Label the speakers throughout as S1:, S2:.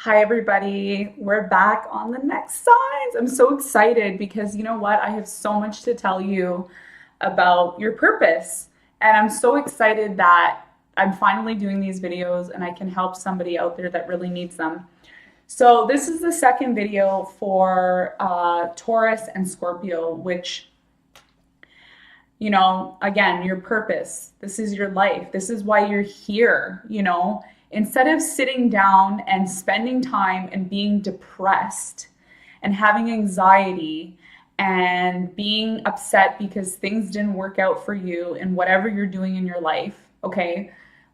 S1: Hi, everybody. We're back on the next signs. I'm so excited because you know what? I have so much to tell you about your purpose. And I'm so excited that I'm finally doing these videos and I can help somebody out there that really needs them. So, this is the second video for Taurus and Scorpio, which, again, your purpose. This is your life. This is why you're here. Instead of sitting down and spending time and being depressed and having anxiety and being upset because things didn't work out for you in whatever you're doing in your life, okay,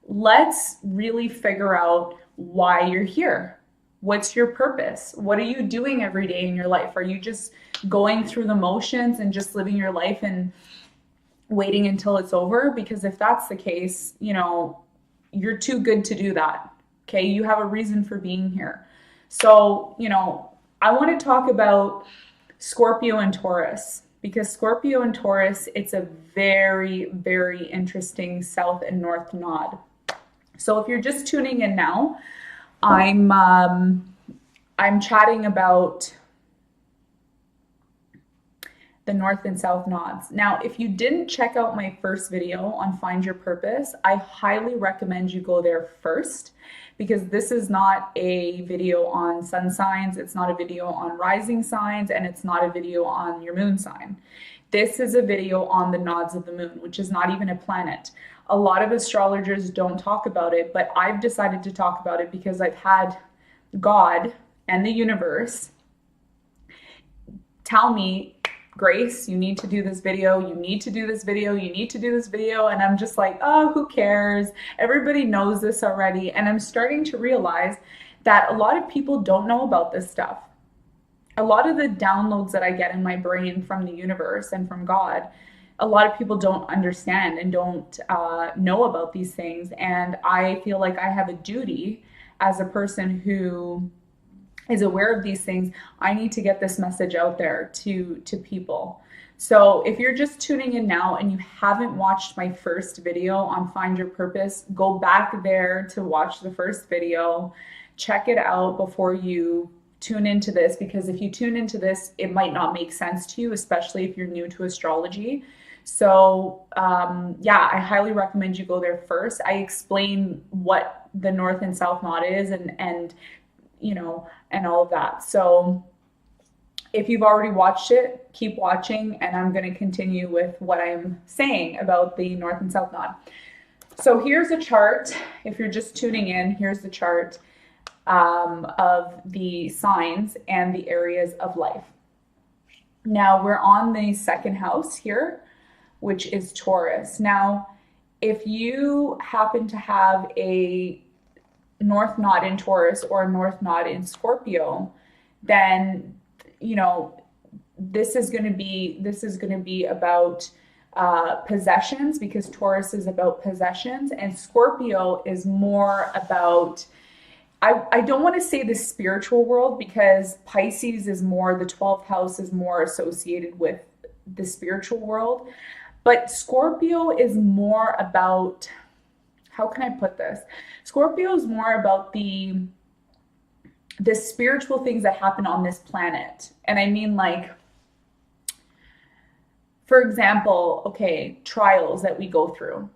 S1: let's really figure out why you're here. What's your purpose? What are you doing every day in your life? Are you just going through the motions and just living your life and waiting until it's over? Because if that's the case, you're too good to do that. Okay, you have a reason for being here. So, I want to talk about Scorpio and Taurus because Scorpio and Taurus, it's a very, very interesting south and north node. So, if you're just tuning in now, I'm chatting about the north and south nodes. Now, if you didn't check out my first video on Find Your Purpose, I highly recommend you go there first because this is not a video on sun signs, it's not a video on rising signs, and it's not a video on your moon sign. This is a video on the nodes of the moon, which is not even a planet. A lot of astrologers don't talk about it, but I've decided to talk about it because I've had God and the universe tell me, Grace, you need to do this video, you need to do this video, you need to do this video. And I'm just like, oh, who cares? Everybody knows this already. And I'm starting to realize that a lot of people don't know about this stuff. A lot of the downloads that I get in my brain from the universe and from God, a lot of people don't understand and don't know about these things. And I feel like I have a duty as a person who is aware of these things. I need to get this message out there to people. So if you're just tuning in now and you haven't watched my first video on Find Your Purpose, go back there to watch the first video. Check it out before you tune into this, because if you tune into this, it might not make sense to you, especially if you're new to astrology. So I highly recommend you go there first. I explain what the North and South Node is and all of that. So if you've already watched it, keep watching, and I'm going to continue with what I'm saying about the North and South Node. So here's a chart. If you're just tuning in, here's the chart of the signs and the areas of life. Now we're on the second house here, which is Taurus. Now, if you happen to have a North Node in Taurus or a North Node in Scorpio, then this is going to be about possessions, because Taurus is about possessions and Scorpio is more about, I don't want to say the spiritual world, because Pisces is more, the 12th house is more associated with the spiritual world, but Scorpio is more about, how can I put this? Scorpio is more about the spiritual things that happen on this planet. And I mean, like, for example, okay, trials that we go through.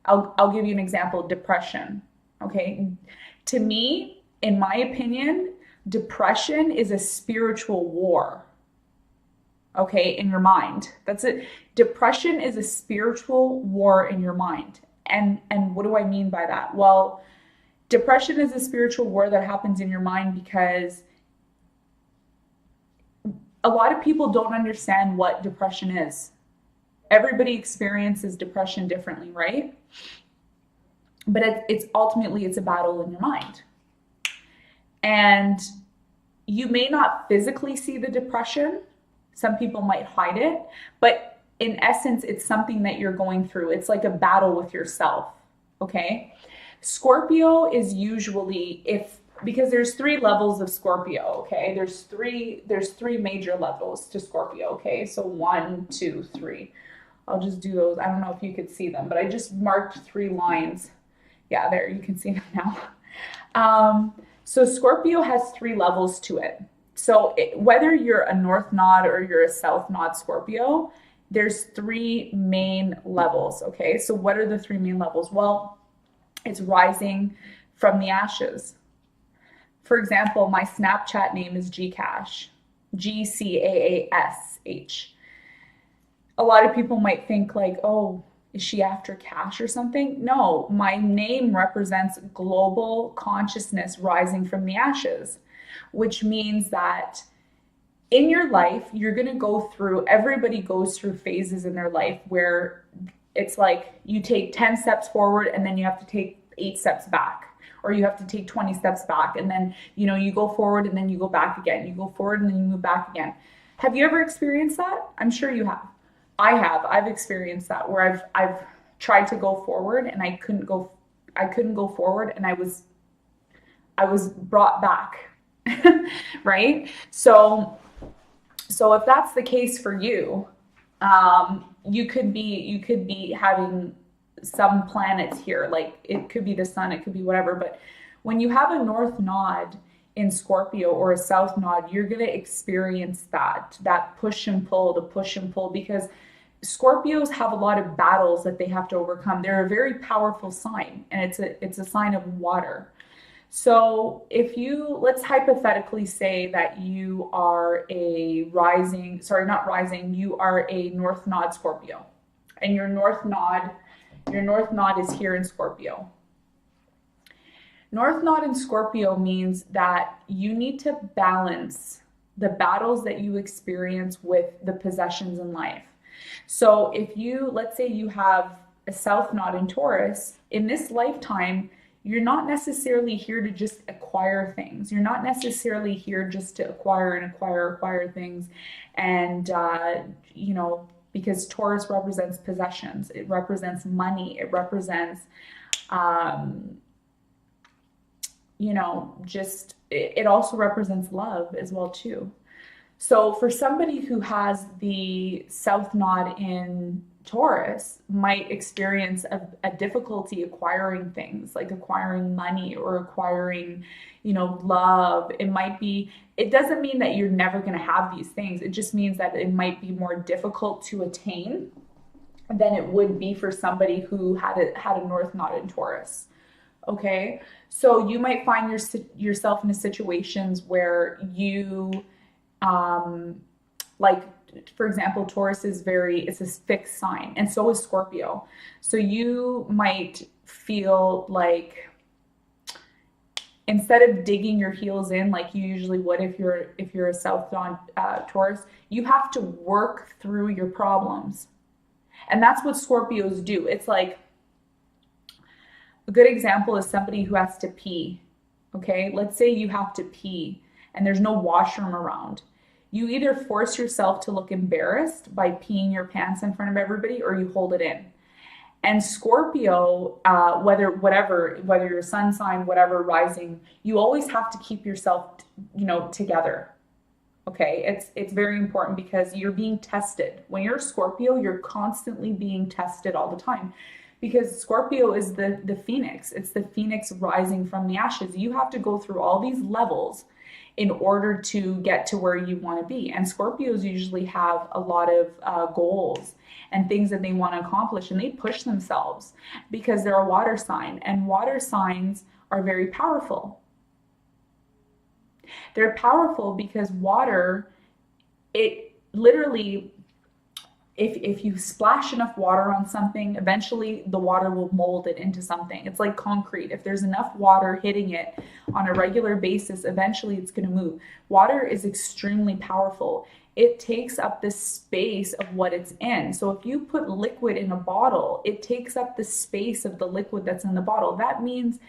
S1: I'll give you an example, depression. Okay. To me, in my opinion, depression is a spiritual war. Okay, in your mind. That's it. Depression is a spiritual war in your mind. And what do I mean by that? Well, depression is a spiritual war that happens in your mind because a lot of people don't understand what depression is. Everybody experiences depression differently, right? But it's ultimately a battle in your mind. And you may not physically see the depression. Some people might hide it, but in essence, it's something that you're going through. It's like a battle with yourself, okay? Scorpio is usually, because there's 3 levels of Scorpio, okay? There's three major levels to Scorpio, okay? So 1, 2, 3. I'll just do those. I don't know if you could see them, but I just marked 3 lines. Yeah, there, you can see them now. So Scorpio has 3 levels to it. So whether you're a North Node or you're a South Node Scorpio, there's 3 main levels. Okay, so what are the 3 main levels? Well, it's rising from the ashes. For example, my Snapchat name is Gcash, Gcaash. A lot of people might think like, oh, is she after cash or something? No, my name represents global consciousness rising from the ashes, which means that in your life, you're going to go through, everybody goes through phases in their life where it's like you take 10 steps forward and then you have to take 8 steps back, or you have to take 20 steps back, and then, you know, you go forward and then you go back again. You go forward and then you move back again. Have you ever experienced that? I'm sure you have. I have. I've experienced that where I've tried to go forward and I couldn't go forward, and I was brought back. Right? So if that's the case for you, you could be having some planets here, like it could be the sun, it could be whatever. But when you have a North Node in Scorpio or a South Node, you're going to experience that push and pull, because Scorpios have a lot of battles that they have to overcome. They're a very powerful sign, and it's a sign of water. So if let's hypothetically say that you are you are a North Node Scorpio, and your North Node is here in Scorpio. North Node in Scorpio means that you need to balance the battles that you experience with the possessions in life. So let's say you have a South Node in Taurus, in this lifetime, you're not necessarily here to just acquire things. You're not necessarily here just to acquire things. And, because Taurus represents possessions, it represents money, it represents, it also represents love as well too. So for somebody who has the South Node in Taurus might experience a difficulty acquiring things, like acquiring money or acquiring, love. It doesn't mean that you're never going to have these things. It just means that it might be more difficult to attain than it would be for somebody who had a North Node in Taurus. Okay, so you might find yourself in situations where you, for example, Taurus it's a fixed sign, and so is Scorpio. So you might feel like instead of digging your heels in like you usually would if you're a South Node Taurus, you have to work through your problems. And that's what Scorpios do. It's like, a good example is somebody who has to pee. Okay, let's say you have to pee and there's no washroom around. You either force yourself to look embarrassed by peeing your pants in front of everybody, or you hold it in. And Scorpio, whether your sun sign, whatever rising, you always have to keep yourself, together. Okay, it's very important because you're being tested. When you're a Scorpio, you're constantly being tested all the time. Because Scorpio is the phoenix. It's the phoenix rising from the ashes. You have to go through all these levels in order to get to where you want to be. And Scorpios usually have a lot of goals and things that they want to accomplish, and they push themselves because they're a water sign, and water signs are very powerful. They're powerful because water, it literally, if you splash enough water on something, eventually the water will mold it into something. It's like concrete. If there's enough water hitting it on a regular basis, eventually it's going to move. Water is extremely powerful. It takes up the space of what it's in. So if you put liquid in a bottle, it takes up the space of the liquid that's in the bottle. That means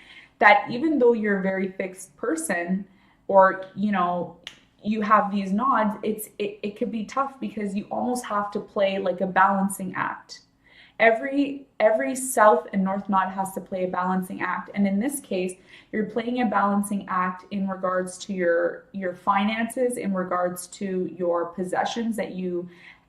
S1: that even though you're a very fixed person, or you have these nods, it could be tough because you almost have to play like a balancing act. Every South and North Node has to play a balancing act. And in this case, you're playing a balancing act in regards to your finances, in regards to your possessions that you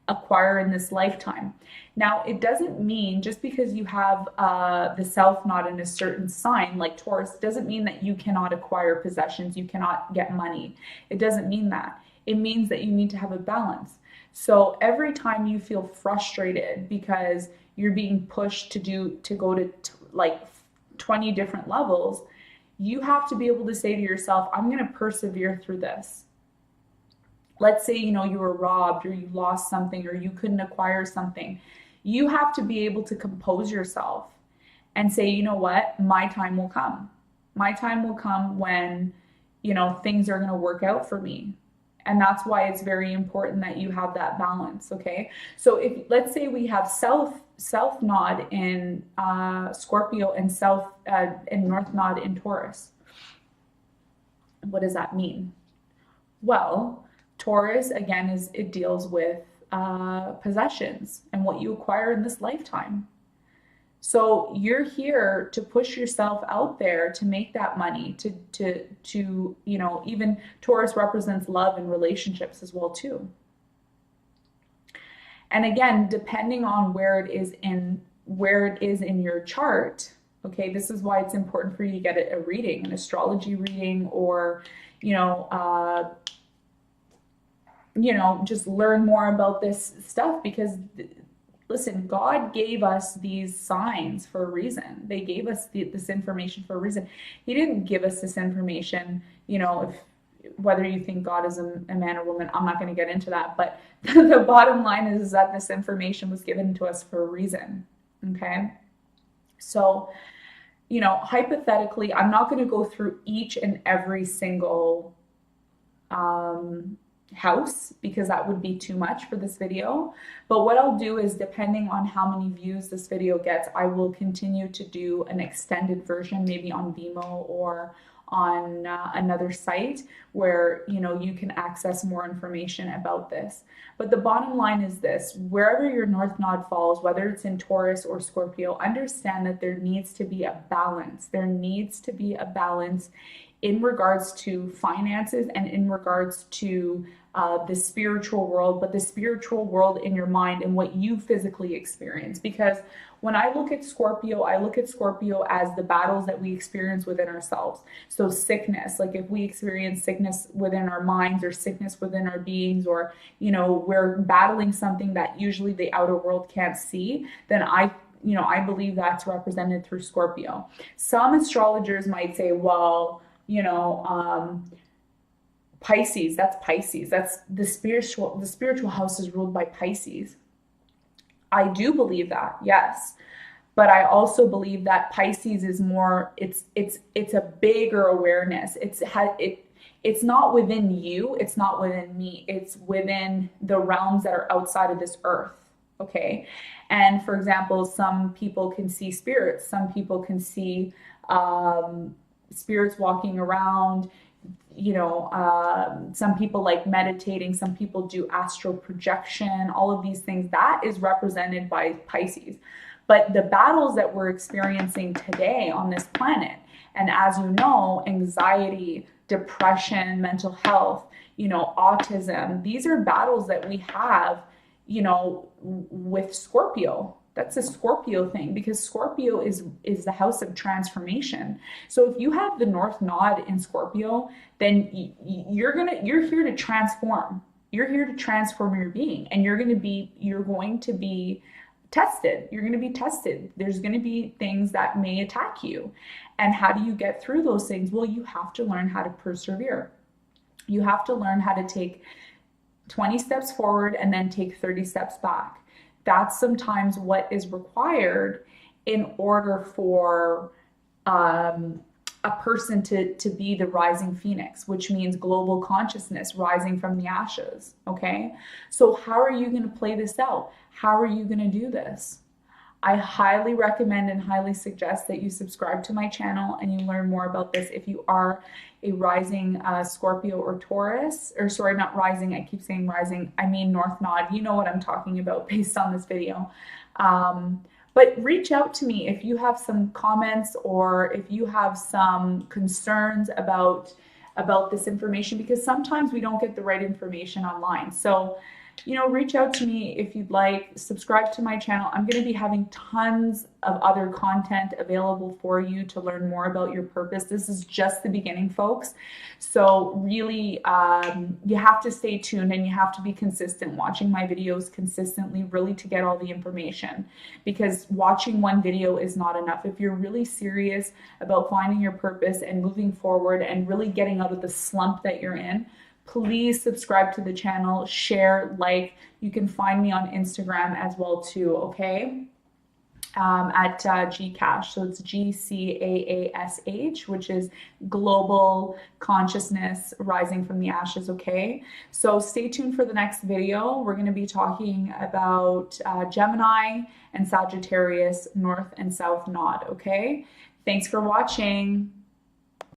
S1: acquire in this lifetime. Now, it doesn't mean just because you have the South Node in a certain sign, like Taurus, doesn't mean that you cannot acquire possessions, you cannot get money. It doesn't mean that. It means that you need to have a balance. So every time you feel frustrated because you're being pushed to go to like 20 different levels, you have to be able to say to yourself, I'm going to persevere through this. Let's say, you were robbed or you lost something or you couldn't acquire something. You have to be able to compose yourself and say, you know what, my time will come. My time will come when, things are going to work out for me. And that's why it's very important that you have that balance, okay? So if, let's say we have South Node in Scorpio and North Node in Taurus. What does that mean? Well, Taurus, again, it deals with possessions and what you acquire in this lifetime. So you're here to push yourself out there to make that money, to even Taurus represents love and relationships as well too. And again, depending on where it is in your chart, okay, this is why it's important for you to get a reading, an astrology reading, or just learn more about this stuff, because listen, God gave us these signs for a reason. They gave us this information for a reason. He didn't give us this information, whether you think God is a man or woman, I'm not going to get into that. But the bottom line is that this information was given to us for a reason. Okay. So, hypothetically, I'm not going to go through each and every single house, because that would be too much for this video. But what I'll do is, depending on how many views this video gets, I will continue to do an extended version, maybe on Vimeo or on another site where you can access more information about this. But the bottom line is this: wherever your North Node falls, whether it's in Taurus or Scorpio, understand that there needs to be a balance. There needs to be a balance in regards to finances and in regards to the spiritual world, but the spiritual world in your mind and what you physically experience. Because when I look at Scorpio as the battles that we experience within ourselves. So sickness, like if we experience sickness within our minds or sickness within our beings, or, we're battling something that usually the outer world can't see, then I believe that's represented through Scorpio. Some astrologers might say, well, Pisces, that's Pisces. That's the spiritual house is ruled by Pisces. I do believe that, yes. But I also believe that Pisces is more, it's a bigger awareness. It's not within you, it's not within me, it's within the realms that are outside of this earth. Okay. And for example, some people can see spirits, some people can see spirits walking around, some people like meditating, some people do astral projection, all of these things. That is represented by Pisces. But the battles that we're experiencing today on this planet, and as you know, anxiety, depression, mental health, autism, these are battles that we have, with Scorpio. That's a Scorpio thing, because Scorpio is the house of transformation. So if you have the North Node in Scorpio, then you're here to transform. You're here to transform your being, and you're going to be tested. You're going to be tested. There's going to be things that may attack you. And how do you get through those things? Well, you have to learn how to persevere. You have to learn how to take 20 steps forward and then take 30 steps back. That's sometimes what is required in order for a person to be the rising phoenix, which means global consciousness rising from the ashes. Okay. So how are you going to play this out? How are you going to do this? I highly recommend and highly suggest that you subscribe to my channel and you learn more about this if you are a rising Scorpio or Taurus, or sorry, not rising, I keep saying rising, I mean North Node. You know what I'm talking about based on this video. But reach out to me if you have some comments or if you have some concerns about this information, because sometimes we don't get the right information online. So, you know, reach out to me if you'd like. Subscribe to my channel. I'm going to be having tons of other content available for you to learn more about your purpose. This is just the beginning, folks. So really, you have to stay tuned and you have to be consistent, watching my videos consistently, really, to get all the information, because watching one video is not enough. If you're really serious about finding your purpose and moving forward and really getting out of the slump that you're in, please subscribe to the channel, share, like. You can find me on Instagram as well too, okay? At GCASH, so it's GCAASH, which is Global Consciousness Rising from the Ashes, okay? So stay tuned for the next video. We're going to be talking about Gemini and Sagittarius, North and South Node, okay? Thanks for watching.